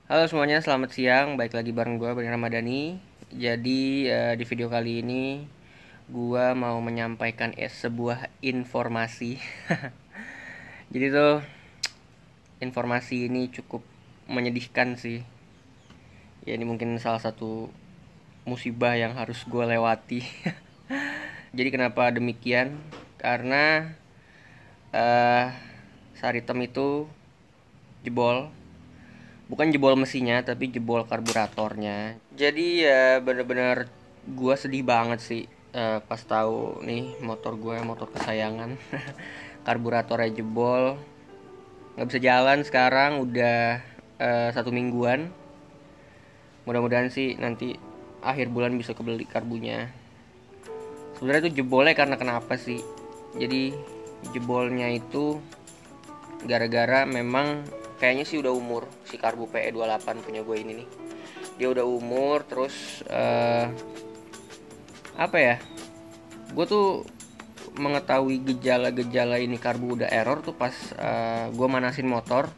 Halo semuanya, selamat siang. Baik lagi bareng gue, Bani Ramadhani. Jadi di video kali ini gue mau menyampaikan sebuah informasi. Jadi tuh informasi ini cukup menyedihkan sih. Ya ini mungkin salah satu musibah yang harus gue lewati. Jadi kenapa demikian? Karena eh Saritem itu jebol. Bukan jebol mesinnya, tapi jebol karburatornya. Jadi ya bener-bener gue sedih banget sih pas tahu nih motor gue, motor kesayangan, karburatornya jebol, nggak bisa jalan sekarang udah 1 mingguan. Mudah-mudahan sih nanti akhir bulan bisa kebeli karbunya. Sebenarnya itu jebolnya karena kenapa sih? Jadi jebolnya itu gara-gara memang kayaknya sih udah umur si karbu PE28 punya gue ini nih. Dia udah umur, terus apa ya? Gue tuh mengetahui gejala-gejala ini karbu udah error tuh pas gue manasin motor.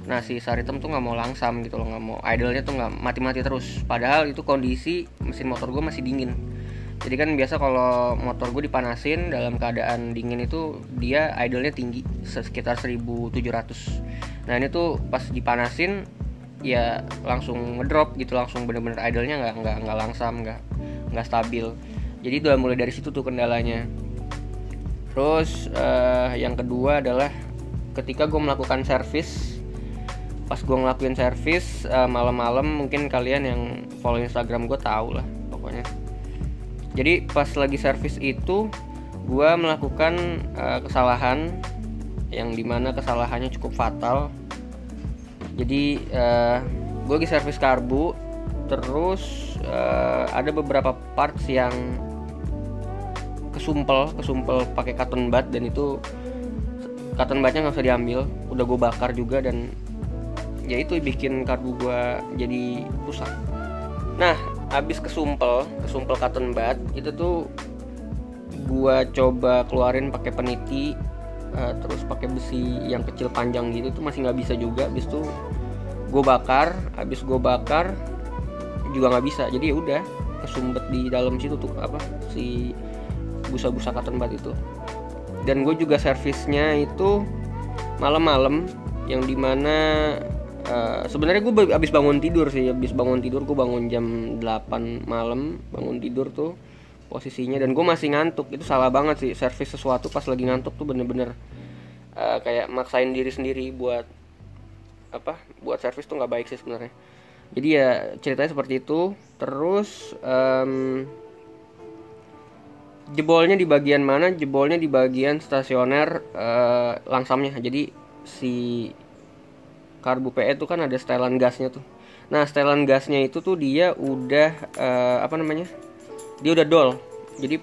Nah si Saritem tuh nggak mau langsam gitu loh, nggak mau idle-nya tuh nggak mati-mati terus. Padahal itu kondisi mesin motor gue masih dingin. Jadi kan biasa kalau motor gue dipanasin dalam keadaan dingin itu dia idle-nya tinggi sekitar 1700. Nah ini tuh pas dipanasin ya langsung ngedrop gitu, langsung bener-bener idle-nya nggak langsam, nggak stabil. Jadi udah mulai dari situ tuh kendalanya. Terus yang kedua adalah ketika gue melakukan servis. Pas gue ngelakuin servis malam-malam, mungkin kalian yang follow Instagram gue tahu lah pokoknya. Jadi pas lagi servis itu gue melakukan kesalahan yang dimana kesalahannya cukup fatal. Jadi gue lagi servis karbu, terus ada beberapa parts yang kesumpel pakai cotton bud, dan itu cotton budnya nggak usah diambil, udah gue bakar juga, dan ya itu bikin karbu gue jadi rusak. Nah abis kesumpel cotton bud itu tuh gua coba keluarin pakai peniti, terus pakai besi yang kecil panjang gitu tuh masih nggak bisa juga. Abis itu gue bakar juga nggak bisa. Jadi ya udah kesumbet di dalam situ tuh apa si busa-busa cotton bud itu. Dan gue juga servisnya itu malam-malam, yang dimana sebenarnya gue abis bangun tidur gue bangun jam 8 malam, bangun tidur tuh posisinya, dan gue masih ngantuk. Itu salah banget sih, servis sesuatu pas lagi ngantuk tuh bener-bener kayak maksain diri sendiri buat servis tuh nggak baik sih sebenarnya. Jadi ya ceritanya seperti itu. Terus jebolnya di bagian mana? Jebolnya di bagian stasioner langsamnya. Jadi si karbu PE itu kan ada setelan gasnya tuh. Nah setelan gasnya itu tuh dia udah dia udah dol. Jadi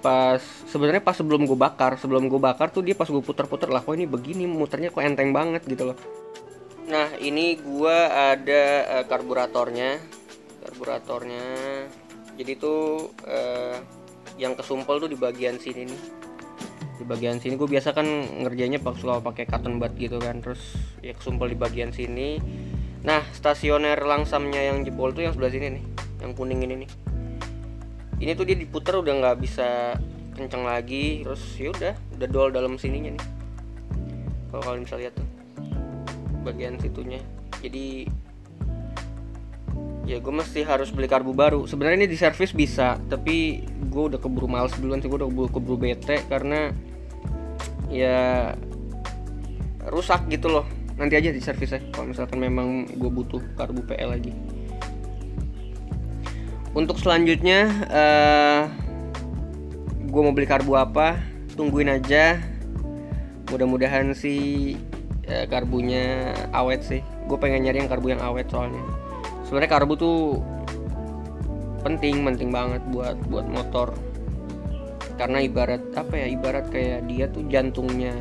sebenarnya pas sebelum gue bakar tuh dia pas gue puter-puter lah, kok ini begini muternya kok enteng banget gitu loh. Nah ini gue ada karburatornya. Jadi tuh yang kesumpel tuh di bagian sini nih. Di bagian sini gue biasa kan ngerjainnya pakai cotton bud gitu kan, terus ya kesumpel di bagian sini. Nah stasioner langsamnya yang jebol tuh yang sebelah sini nih, yang kuning ini nih. Ini tuh dia diputer udah nggak bisa kenceng lagi, terus ya udah dol dalam sininya nih. Kalau kalian bisa lihat tuh bagian situnya. Jadi ya gue mesti harus beli karbu baru. Sebenarnya ini di servis bisa, tapi gue udah keburu males duluan sih, gue udah keburu bete karena ya rusak gitu loh. Nanti aja di servis ya kalau misalkan memang gue butuh karbu PE lagi. Untuk selanjutnya gue mau beli karbu apa, tungguin aja. Mudah-mudahan sih karbunya awet sih. Gue pengen nyari yang karbu yang awet soalnya. Sebenarnya karbu tuh penting banget buat motor. Karena ibarat kayak dia tuh jantungnya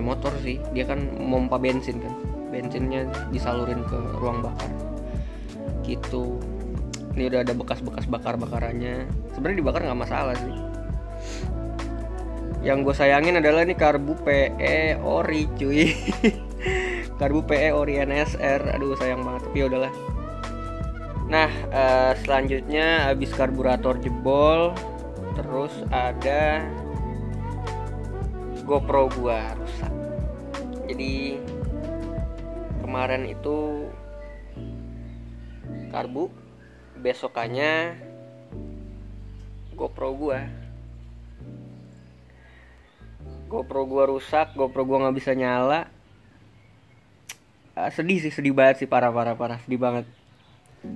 motor sih. Dia kan mompa bensin kan. Bensinnya disalurin ke ruang bakar. Gitu. Ini udah ada bekas-bekas bakar-bakarannya. Sebenarnya dibakar nggak masalah sih. Yang gue sayangin adalah ini karbu PE ori cuy. Karbu PE Ori NSR. Aduh sayang banget, tapi udahlah. Nah, selanjutnya habis karburator jebol, terus ada GoPro gua rusak. Jadi kemarin itu karbu, besokannya GoPro gua rusak, GoPro gua nggak bisa nyala. Sedih banget sih, parah, sedih banget.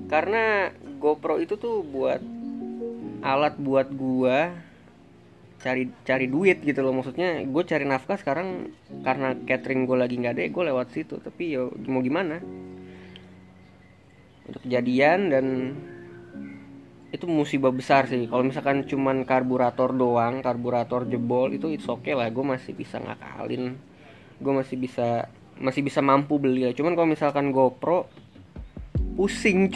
Karena GoPro itu tuh alat buat gua cari duit gitu loh. Maksudnya gue cari nafkah sekarang karena catering gue lagi nggak ada, gue lewat situ. Tapi ya mau gimana, untuk kejadian. Dan itu musibah besar sih. Kalau misalkan cuman karburator doang, karburator jebol, itu it's okay lah, gue masih bisa ngakalin, gue masih bisa mampu beli lah. Cuman kalau misalkan GoPro, pusing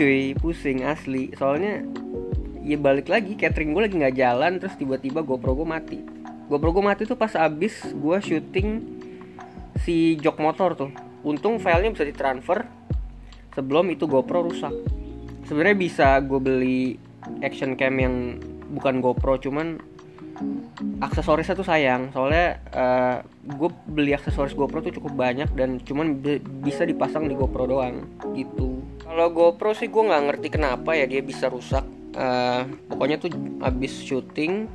asli. Soalnya ya balik lagi, catering gue lagi nggak jalan, terus tiba-tiba GoPro gue mati tuh pas abis gue syuting si jok motor tuh. Untung filenya bisa ditransfer sebelum itu GoPro rusak. Sebenarnya bisa gue beli action cam yang bukan GoPro, cuman aksesorisnya tuh sayang. Soalnya gue beli aksesoris GoPro tuh cukup banyak dan cuman bisa dipasang di GoPro doang gitu. Kalau GoPro sih gue nggak ngerti kenapa ya dia bisa rusak. Pokoknya tuh abis syuting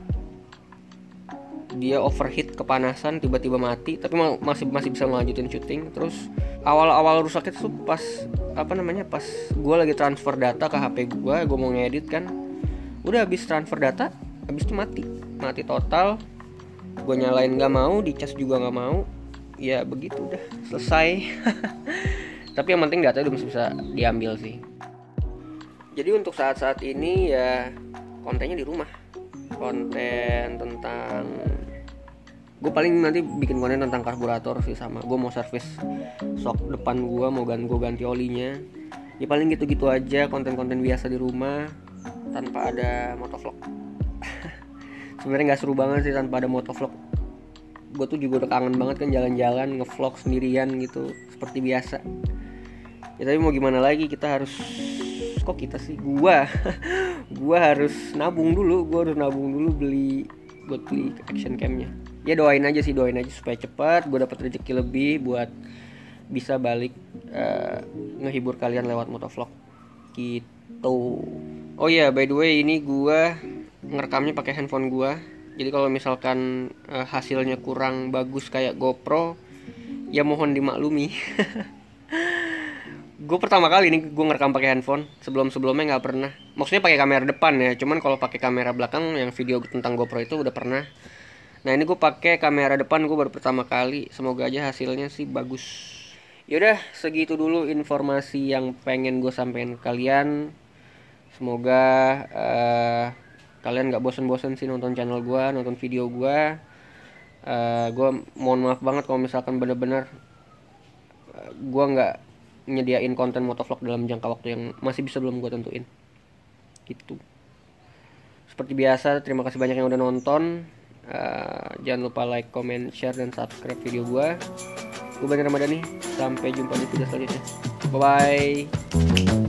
dia overheat, kepanasan, tiba-tiba mati. Tapi masih bisa melanjutin syuting. Terus awal rusaknya tuh pas pas gue lagi transfer data ke HP gue mau ngedit kan. Udah habis transfer data, habis itu mati total. Gue nyalain nggak mau, dicas juga nggak mau. Ya begitu udah selesai. Tapi yang penting data udah masih bisa diambil sih. Jadi untuk saat ini ya kontennya di rumah. Konten tentang, gue paling nanti bikin konten tentang karburator sih, sama gue mau servis shock depan gue, mau ganti olinya. Ya paling gitu-gitu aja, konten-konten biasa di rumah tanpa ada motovlog. Sebenarnya nggak seru banget sih tanpa ada motovlog. Gue tuh juga udah kangen banget kan jalan-jalan ngevlog sendirian gitu seperti biasa. Ya tapi mau gimana lagi, gua harus nabung dulu beli action camnya. Ya doain aja supaya cepat gue dapat rezeki lebih buat bisa balik ngehibur kalian lewat motovlog gitu. Oh ya, by the way, ini gua ngerekamnya pakai handphone gua. Jadi kalau misalkan hasilnya kurang bagus kayak GoPro, ya mohon dimaklumi. Gue pertama kali nih gue ngerekam pakai handphone. Sebelumnya nggak pernah. Maksudnya pakai kamera depan ya. Cuman kalau pakai kamera belakang yang video tentang GoPro itu udah pernah. Nah ini gue pakai kamera depan, gue baru pertama kali. Semoga aja hasilnya sih bagus. Yaudah, segitu dulu informasi yang pengen gue sampaikan ke kalian. Semoga kalian nggak bosen-bosen sih nonton channel gue, nonton video gue. Gue mohon maaf banget kalau misalkan bener-bener gue nggak nyediain konten motovlog dalam jangka waktu yang masih bisa belum gue tentuin gitu. Seperti biasa, terima kasih banyak yang udah nonton. Jangan lupa like, comment, share, dan subscribe video gue. Gue Bani Ramadhani, sampai jumpa di video selanjutnya. Bye bye.